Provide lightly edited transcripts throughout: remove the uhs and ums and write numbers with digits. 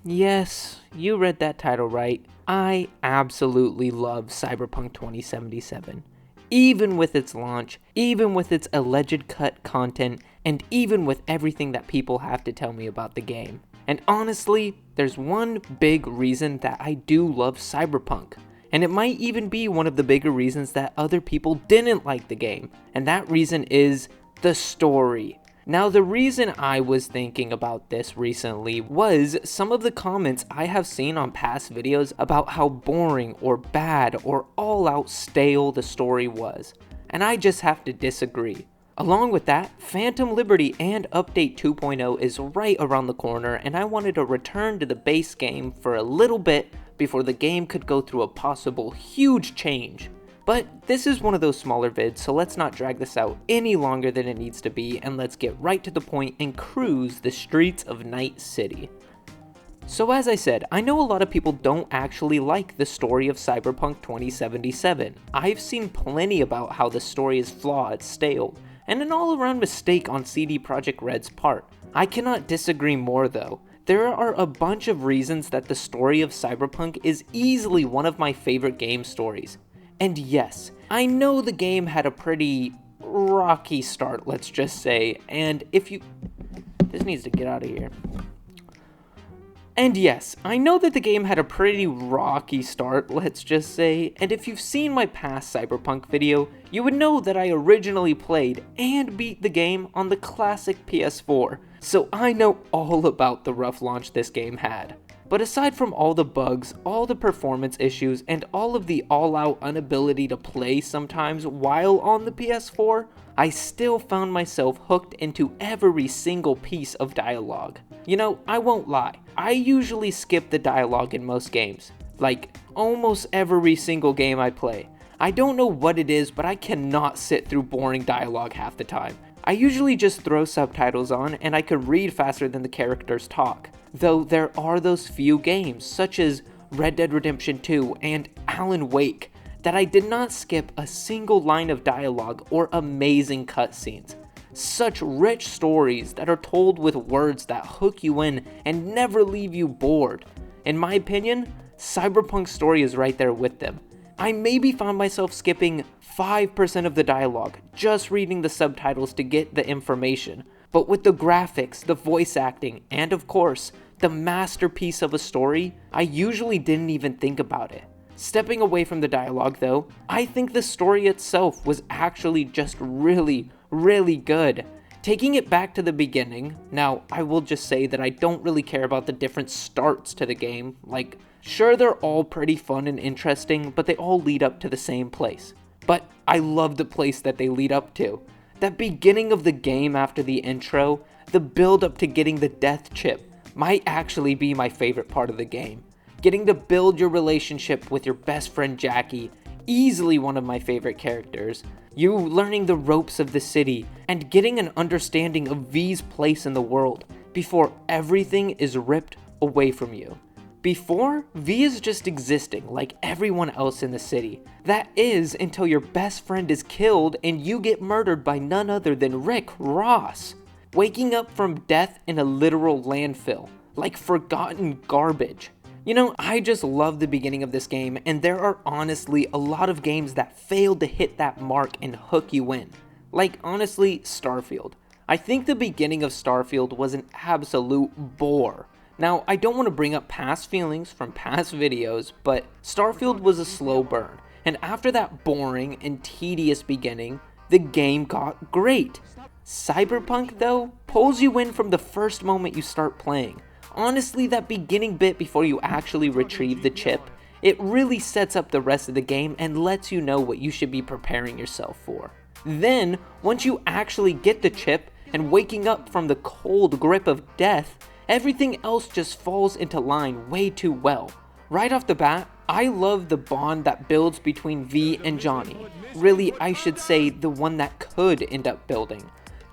Yes, you read that title right. I absolutely love Cyberpunk 2077. Even with its launch, even with its alleged cut content, and even with everything that people have to tell me about the game. And honestly, there's one big reason that I do love Cyberpunk. And it might even be one of the bigger reasons that other people didn't like the game. And that reason is the story. Now, the reason I was thinking about this recently was some of the comments I have seen on past videos about how boring or bad or all out stale the story was, and I just have to disagree. Along with that, Phantom Liberty and Update 2.0 is right around the corner, and I wanted to return to the base game for a little bit before the game could go through a possible huge change. But this is one of those smaller vids, so let's not drag this out any longer than it needs to be, and let's get right to the point and cruise the streets of Night City. So as I said, I know a lot of people don't actually like the story of Cyberpunk 2077. I've seen plenty about how the story is flawed, stale, and an all-around mistake on CD Projekt Red's part. I cannot disagree more though. There are a bunch of reasons that the story of Cyberpunk is easily one of my favorite game stories. And yes, I know the game had a pretty rocky start, let's just say, and if you... This needs to get out of here. And yes, I know that the game had a pretty rocky start, let's just say, and if you've seen my past Cyberpunk video, you would know that I originally played and beat the game on the classic PS4, so I know all about the rough launch this game had. But aside from all the bugs, all the performance issues, and all of the all-out inability to play sometimes while on the PS4, I still found myself hooked into every single piece of dialogue. You know, I won't lie, I usually skip the dialogue in most games. Like, almost every single game I play. I don't know what it is, but I cannot sit through boring dialogue half the time. I usually just throw subtitles on and I could read faster than the characters talk. Though there are those few games, such as Red Dead Redemption 2 and Alan Wake, that I did not skip a single line of dialogue or amazing cutscenes. Such rich stories that are told with words that hook you in and never leave you bored. In my opinion, Cyberpunk's story is right there with them. I maybe found myself skipping 5% of the dialogue, just reading the subtitles to get the information. But with the graphics, the voice acting, and of course, the masterpiece of a story, I usually didn't even think about it. Stepping away from the dialogue though, I think the story itself was actually just really good. Taking it back to the beginning, now I will just say that I don't really care about the different starts to the game, like sure they're all pretty fun and interesting, but they all lead up to the same place. But I love the place that they lead up to. That beginning of the game after the intro, the build up to getting the death chip, might actually be my favorite part of the game. Getting to build your relationship with your best friend Jackie, easily one of my favorite characters. You learning the ropes of the city, and getting an understanding of V's place in the world, before everything is ripped away from you. Before, V is just existing like everyone else in the city. That is until your best friend is killed and you get murdered by none other than Rick Ross. Waking up from death in a literal landfill, like forgotten garbage. You know, I just love the beginning of this game, and there are honestly a lot of games that failed to hit that mark and hook you in. Like, honestly, Starfield. I think the beginning of Starfield was an absolute bore. Now, I don't want to bring up past feelings from past videos, but Starfield was a slow burn, and after that boring and tedious beginning, the game got great. Cyberpunk, though, pulls you in from the first moment you start playing. Honestly, that beginning bit before you actually retrieve the chip, it really sets up the rest of the game and lets you know what you should be preparing yourself for. Then, once you actually get the chip and waking up from the cold grip of death, everything else just falls into line way too well. Right off the bat, I love the bond that builds between V and Johnny. Really, I should say the one that could end up building.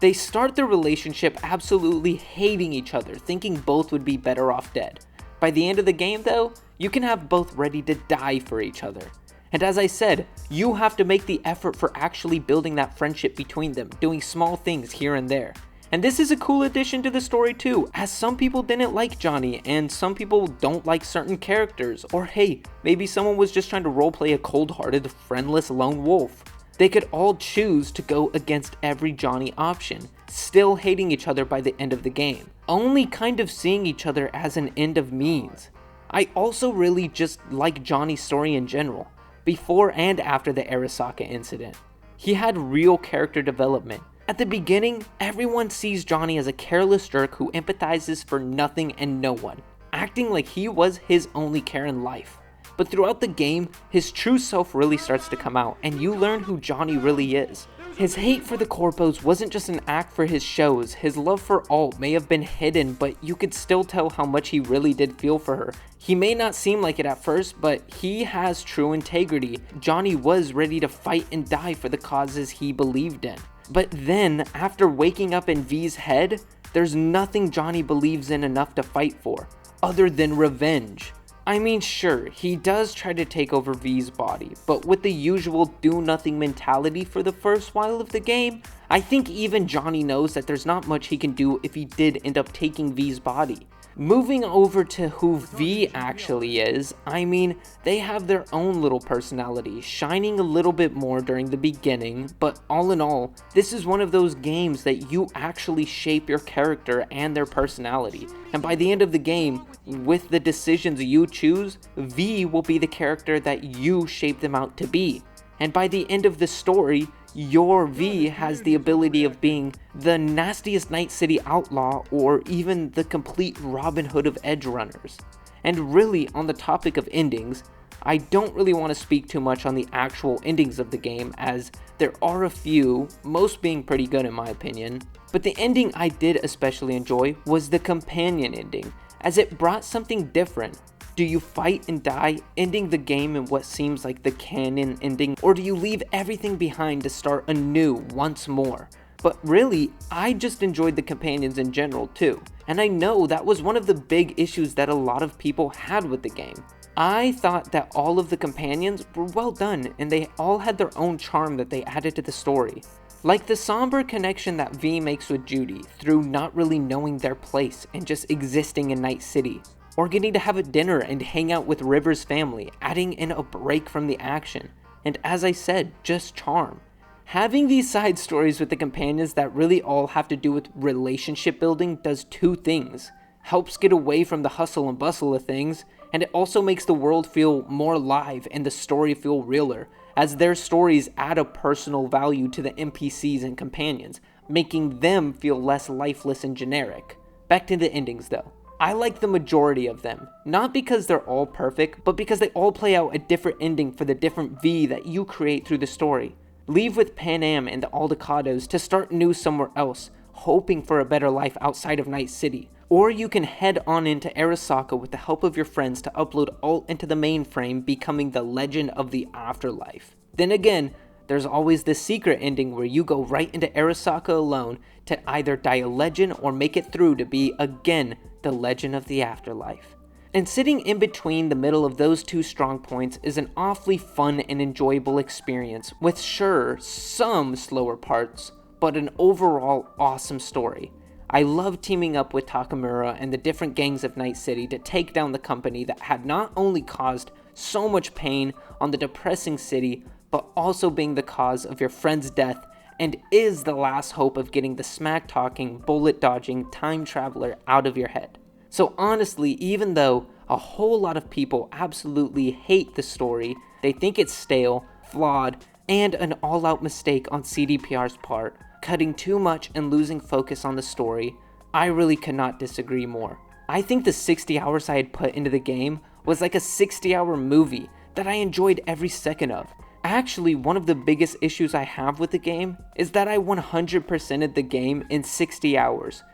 They start their relationship absolutely hating each other, thinking both would be better off dead. By the end of the game though, you can have both ready to die for each other. And as I said, you have to make the effort for actually building that friendship between them, doing small things here and there. And this is a cool addition to the story too, as some people didn't like Johnny, and some people don't like certain characters, or hey, maybe someone was just trying to roleplay a cold-hearted, friendless lone wolf. They could all choose to go against every Johnny option, still hating each other by the end of the game, only kind of seeing each other as an end of means. I also really just like Johnny's story in general, before and after the Arasaka incident. He had real character development. At the beginning, everyone sees Johnny as a careless jerk who empathizes for nothing and no one, acting like he was his only care in life. But throughout the game, his true self really starts to come out, and you learn who Johnny really is. His hate for the corpos wasn't just an act for his shows. His love for Alt may have been hidden, but you could still tell how much he really did feel for her. He may not seem like it at first, but he has true integrity. Johnny was ready to fight and die for the causes he believed in. But then, after waking up in V's head, there's nothing Johnny believes in enough to fight for, other than revenge. I mean, sure, he does try to take over V's body, but with the usual do-nothing mentality for the first while of the game, I think even Johnny knows that there's not much he can do if he did end up taking V's body. Moving over to who V actually is, I mean, they have their own little personality, shining a little bit more during the beginning, but all in all, this is one of those games that you actually shape your character and their personality. And by the end of the game, with the decisions you choose, V will be the character that you shape them out to be. And by the end of the story, your V has the ability of being the nastiest Night City outlaw or even the complete Robin Hood of edge runners. And really, on the topic of endings, I don't really want to speak too much on the actual endings of the game, as there are a few, most being pretty good in my opinion, but the ending I did especially enjoy was the companion ending, as it brought something different. Do you fight and die, ending the game in what seems like the canon ending, or do you leave everything behind to start anew once more? But really, I just enjoyed the companions in general too, and I know that was one of the big issues that a lot of people had with the game. I thought that all of the companions were well done, and they all had their own charm that they added to the story. Like the somber connection that V makes with Judy through not really knowing their place and just existing in Night City. Or getting to have a dinner and hang out with River's family, adding in a break from the action. And as I said, just charm. Having these side stories with the companions that really all have to do with relationship building does two things. Helps get away from the hustle and bustle of things, and it also makes the world feel more alive and the story feel realer, as their stories add a personal value to the NPCs and companions, making them feel less lifeless and generic. Back to the endings though. I like the majority of them, not because they're all perfect, but because they all play out a different ending for the different V that you create through the story. Leave with Pan Am and the Aldecados to start new somewhere else, hoping for a better life outside of Night City. Or you can head on into Arasaka with the help of your friends to upload Alt into the mainframe, becoming the Legend of the Afterlife. Then again, there's always the secret ending where you go right into Arasaka alone to either die a legend or make it through to be, again, the Legend of the Afterlife. And sitting in between the middle of those two strong points is an awfully fun and enjoyable experience, with sure, some slower parts, but an overall awesome story. I love teaming up with Takamura and the different gangs of Night City to take down the company that had not only caused so much pain on the depressing city, but also being the cause of your friend's death and is the last hope of getting the smack-talking, bullet-dodging time traveler out of your head. So honestly, even though a whole lot of people absolutely hate the story, they think it's stale, flawed, and an all-out mistake on CDPR's part, cutting too much and losing focus on the story, I really could not disagree more. I think the 60 hours I had put into the game was like a 60-hour movie that I enjoyed every second of. Actually, one of the biggest issues I have with the game is that I 100%ed the game in 60 hours.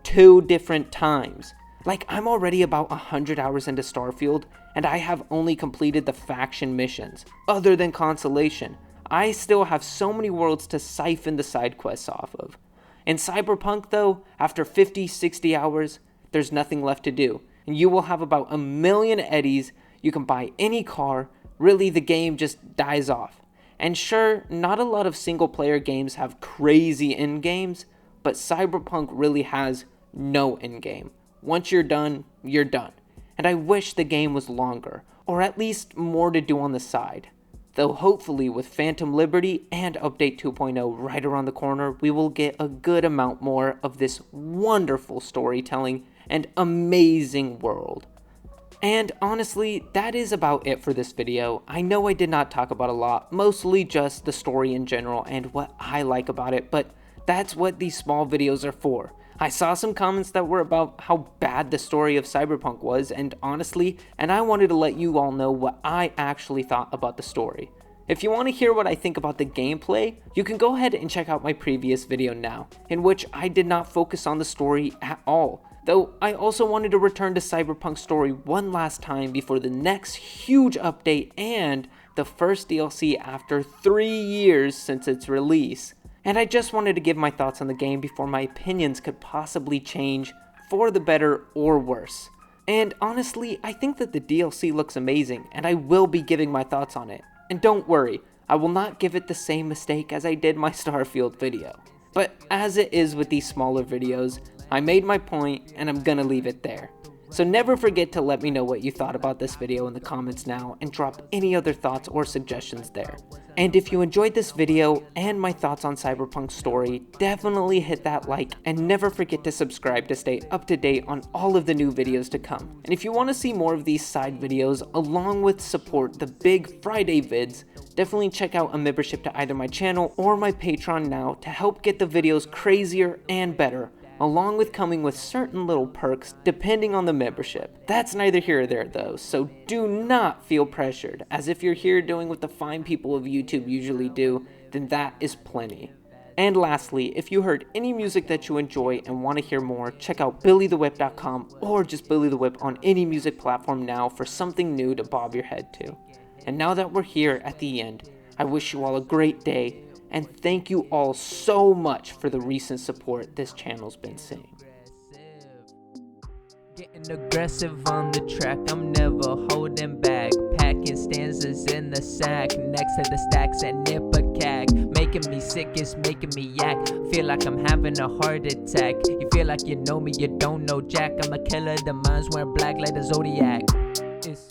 2 different times. Like, I'm already about 100 hours into Starfield, and I have only completed the faction missions. Other than Consolation, I still have so many worlds to siphon the side quests off of. In Cyberpunk though, after 50-60 hours, there's nothing left to do, and you will have about 1,000,000 eddies, you can buy any car, really the game just dies off. And sure, not a lot of single player games have crazy end games, but Cyberpunk really has no endgame. Once you're done, you're done. And I wish the game was longer, or at least more to do on the side. Though hopefully with Phantom Liberty and Update 2.0 right around the corner, we will get a good amount more of this wonderful storytelling and amazing world. And honestly, that is about it for this video. I know I did not talk about a lot, mostly just the story in general and what I like about it, but that's what these small videos are for. I saw some comments that were about how bad the story of Cyberpunk was, and honestly, I wanted to let you all know what I actually thought about the story. If you want to hear what I think about the gameplay, you can go ahead and check out my previous video now, in which I did not focus on the story at all. Though I also wanted to return to Cyberpunk's story one last time before the next huge update and the first DLC after 3 years since its release. And I just wanted to give my thoughts on the game before my opinions could possibly change for the better or worse. And honestly, I think that the DLC looks amazing, and I will be giving my thoughts on it. And don't worry, I will not give it the same mistake as I did my Starfield video. But as it is with these smaller videos, I made my point and I'm gonna leave it there. So never forget to let me know what you thought about this video in the comments now, and drop any other thoughts or suggestions there. And if you enjoyed this video and my thoughts on Cyberpunk's story, definitely hit that like, and never forget to subscribe to stay up to date on all of the new videos to come. And if you want to see more of these side videos along with support the big Friday vids, definitely check out a membership to either my channel or my Patreon now to help get the videos crazier and better, along with coming with certain little perks depending on the membership. That's neither here or there though, so do not feel pressured, as if you're here doing what the fine people of YouTube usually do, then that is plenty. And lastly, if you heard any music that you enjoy and want to hear more, check out billythewhip.com or just Billy the Whip on any music platform now for something new to bob your head to. And now that we're here at the end, I wish you all a great day, and thank you all so much for the recent support this channel's been seeing. Getting aggressive on the track, I'm never holding back. Packing stanzas in the sack, next to the stacks and nip a cack. Making me sick, it's making me yak. Feel like I'm having a heart attack. You feel like you know me, you don't know Jack. I'm a killer, the minds wearing black like the Zodiac. It's